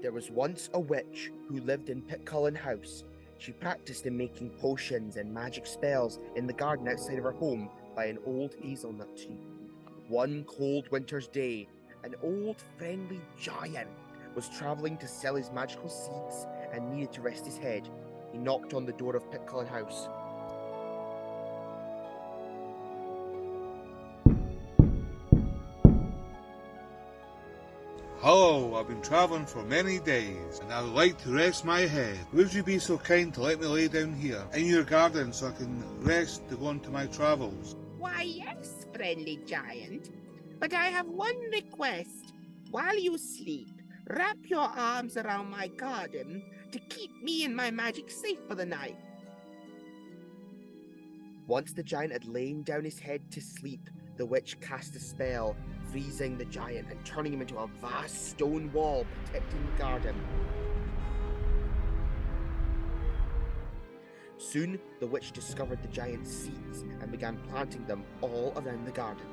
There was once a witch who lived in Pitcullen House. She practiced in making potions and magic spells in the garden outside of her home by an old hazelnut tree. One cold winter's day, an old friendly giant was travelling to sell his magical seeds and needed to rest his head. He knocked on the door of Pitcullen House. Hello, I've been travelling for many days, and I would like to rest my head. Would you be so kind to let me lay down here, in your garden, so I can rest to go on to my travels? Why, yes, friendly giant. But I have one request. While you sleep, wrap your arms around my garden to keep me and my magic safe for the night. Once the giant had lain down his head to sleep, the witch cast a spell, freezing the giant and turning him into a vast stone wall protecting the garden. Soon, the witch discovered the giant's seeds and began planting them all around the garden.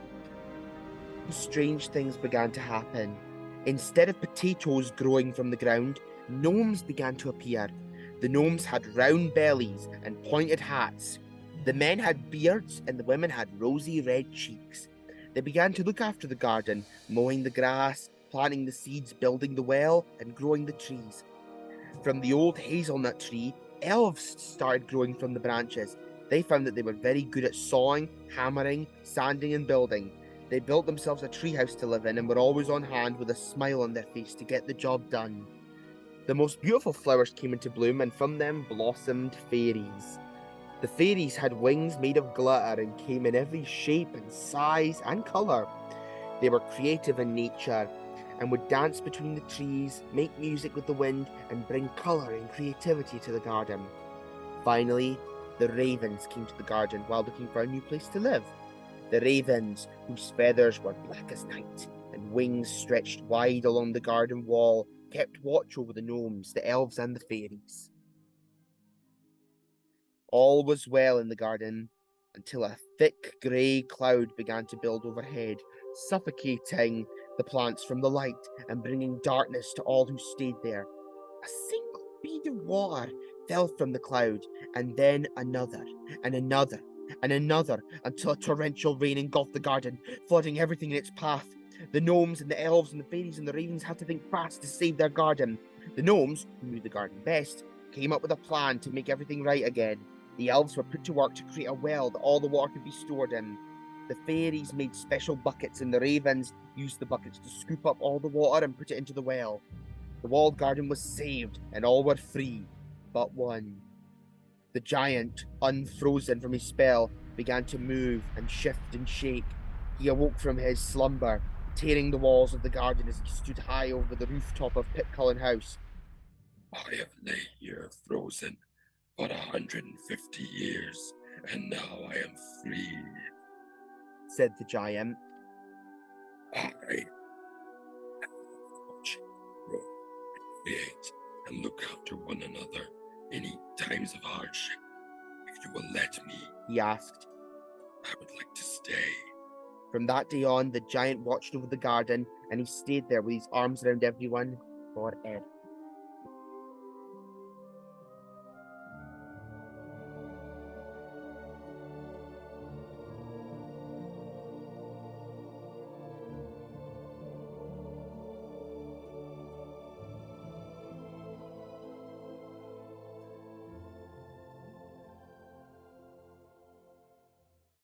Strange things began to happen. Instead of potatoes growing from the ground, gnomes began to appear. The gnomes had round bellies and pointed hats. The men had beards and the women had rosy red cheeks. They began to look after the garden, mowing the grass, planting the seeds, building the well, and growing the trees. From the old hazelnut tree, elves started growing from the branches. They found that they were very good at sawing, hammering, sanding, and building. They built themselves a treehouse to live in and were always on hand with a smile on their face to get the job done. The most beautiful flowers came into bloom, and from them blossomed fairies. The fairies had wings made of glitter and came in every shape and size and colour. They were creative in nature and would dance between the trees, make music with the wind, and bring colour and creativity to the garden. Finally, the ravens came to the garden while looking for a new place to live. The ravens, whose feathers were black as night and wings stretched wide along the garden wall, kept watch over the gnomes, the elves, and the fairies. All was well in the garden until a thick grey cloud began to build overhead, suffocating the plants from the light and bringing darkness to all who stayed there. A single bead of water fell from the cloud, and then another, and another, and another, until a torrential rain engulfed the garden, flooding everything in its path. The gnomes and the elves and the fairies and the ravens had to think fast to save their garden. The gnomes, who knew the garden best, came up with a plan to make everything right again. The elves were put to work to create a well that all the water could be stored in. The fairies made special buckets, and the ravens used the buckets to scoop up all the water and put it into the well. The walled garden was saved, and all were free, but one. The giant, unfrozen from his spell, began to move and shift and shake. He awoke from his slumber, tearing the walls of the garden as he stood high over the rooftop of Pitcullen House. I have lay here frozen for 150 years, and now I am free, said the giant. I watch, grow, create, and look after one another in times of hardship. If you will let me, he asked. I would like to stay. From that day on, the giant watched over the garden, and he stayed there with his arms around everyone forever.